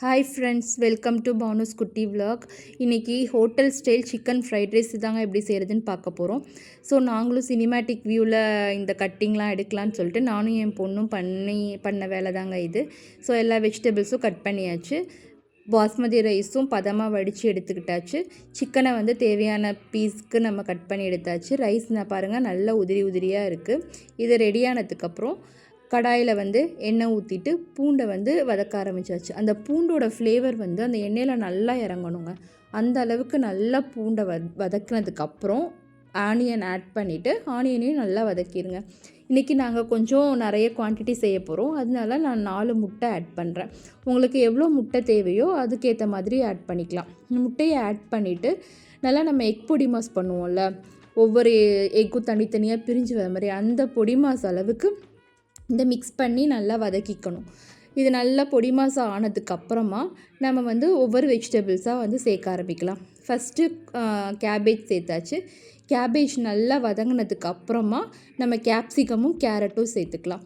Hi friends, welcome to Banu's குட்டி vlog. இன்றைக்கி hotel style chicken fried rice தாங்க எப்படி செய்கிறதுன்னு பார்க்க போகிறோம். ஸோ நாங்களும் சினிமேட்டிக் வியூவில் இந்த கட்டிங்லாம் எடுக்கலான்னு சொல்லிட்டு நானும் என் பொண்ணும் பண்ண வேலை தாங்க இது. ஸோ எல்லா வெஜிடபிள்ஸும் கட் பண்ணியாச்சு. பாஸ்மதி ரைஸும் பதமாக வடித்து எடுத்துக்கிட்டாச்சு. சிக்கனை தேவையான பீஸ்க்கு நம்ம கட் பண்ணி எடுத்தாச்சு. ரைஸ் நான் பாருங்கள் நல்லா உதிரி உதிரியாக இருக்குது. இது ரெடியானதுக்கப்புறம் கடாயில் எண்ணெய் ஊற்றிட்டு பூண்டை வதக்க ஆரம்பிச்சாச்சு. அந்த பூண்டோட ஃப்ளேவர் அந்த எண்ணெயில் நல்லா இறங்கணுங்க. அந்த அளவுக்கு நல்லா பூண்டை வதக்கினதுக்கப்புறம் ஆனியன் ஆட் பண்ணிவிட்டு ஆனியனையும் நல்லா வதக்கிடுங்க. இன்றைக்கி நாங்கள் கொஞ்சம் நிறைய குவான்டிட்டி செய்ய போகிறோம். அதனால நான் 4 முட்டை ஆட் பண்ணுறேன். உங்களுக்கு எவ்வளோ முட்டை தேவையோ அதுக்கேற்ற மாதிரி ஆட் பண்ணிக்கலாம். முட்டையை ஆட் பண்ணிவிட்டு நல்லா நம்ம எக் பொடி மாஸ் பண்ணுவோம்ல, ஒவ்வொரு எக்கும் தனித்தனியாக பிரிஞ்சு வர மாதிரி அந்த பொடி மாஸ் அளவுக்கு மிக்ஸ் பண்ணி நல்லா வதக்கிக்கணும். இது நல்லா பொடி மாசம் ஆனதுக்கப்புறமா நம்ம ஒவ்வொரு வெஜிடபிள்ஸாக சேர்க்க ஆரம்பிக்கலாம். ஃபஸ்ட்டு கேபேஜ் சேர்த்தாச்சு. கேபேஜ் நல்லா வதங்கினதுக்கு அப்புறமா நம்ம கேப்சிகமும் கேரட்டும் சேர்த்துக்கலாம்.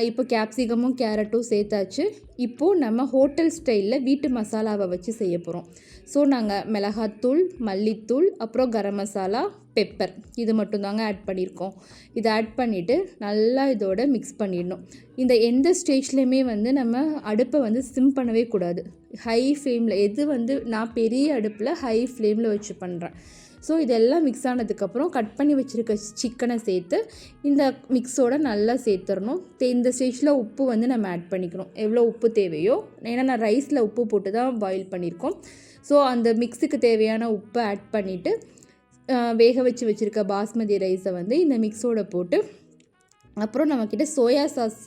இப்போ கேப்சிகமும் கேரட்டும் சேர்த்தாச்சு. இப்போது நம்ம ஹோட்டல் ஸ்டைலில் வீட்டு மசாலாவை வச்சு செய்ய போகிறோம். ஸோ நாங்கள் மிளகாத்தூள், மல்லித்தூள், அப்புறம் கரம் மசாலா, பெப்பர் இது மட்டும்தாங்க ஆட் பண்ணியிருக்கோம். இதை ஆட் பண்ணிவிட்டு நல்லா இதோட மிக்ஸ் பண்ணிடணும். இந்த எந்த ஸ்டேஜ்லேயுமே நம்ம அடுப்பை சிம் பண்ணவே கூடாது. ஹை ஃப்ளேமில் நான் பெரிய அடுப்பில் ஹை ஃப்ளேமில் வச்சு பண்ணுறேன். ஸோ இதெல்லாம் மிக்ஸ் ஆனதுக்கப்புறம் கட் பண்ணி வச்சுருக்க சிக்கனை சேர்த்து இந்த மிக்ஸோடு நல்லா சேர்த்துடணும். இந்த ஸ்டேஜில் உப்பு நம்ம ஆட் பண்ணிக்கணும். எவ்வளோ உப்பு தேவையோ, ஏன்னா நான் ரைஸில் உப்பு போட்டு தான் பாயில் பண்ணியிருக்கோம். ஸோ அந்த மிக்ஸுக்கு தேவையான உப்பை ஆட் பண்ணிவிட்டு வேக வச்சுருக்க பாஸ்மதி ரைஸை இந்த மிக்ஸோடு போட்டு அப்புறம் நம்மக்கிட்ட சோயா சாஸ்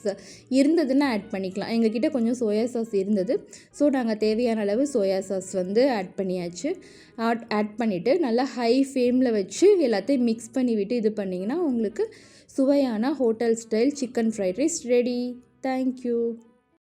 இருந்ததுன்னு ஆட் பண்ணிக்கலாம். எங்ககிட்ட கொஞ்சம் சோயா சாஸ் இருந்தது. ஸோ நாங்கள் தேவையான அளவு சோயா சாஸ் ஆட் பண்ணியாச்சு. ஆட் பண்ணிவிட்டு நல்லா ஹை ஃப்ளேமில் வச்சு எல்லாத்தையும் மிக்ஸ் பண்ணி விட்டு இது பண்ணிங்கன்னா உங்களுக்கு சுவையான hotel style chicken fried rice ready. Thank you.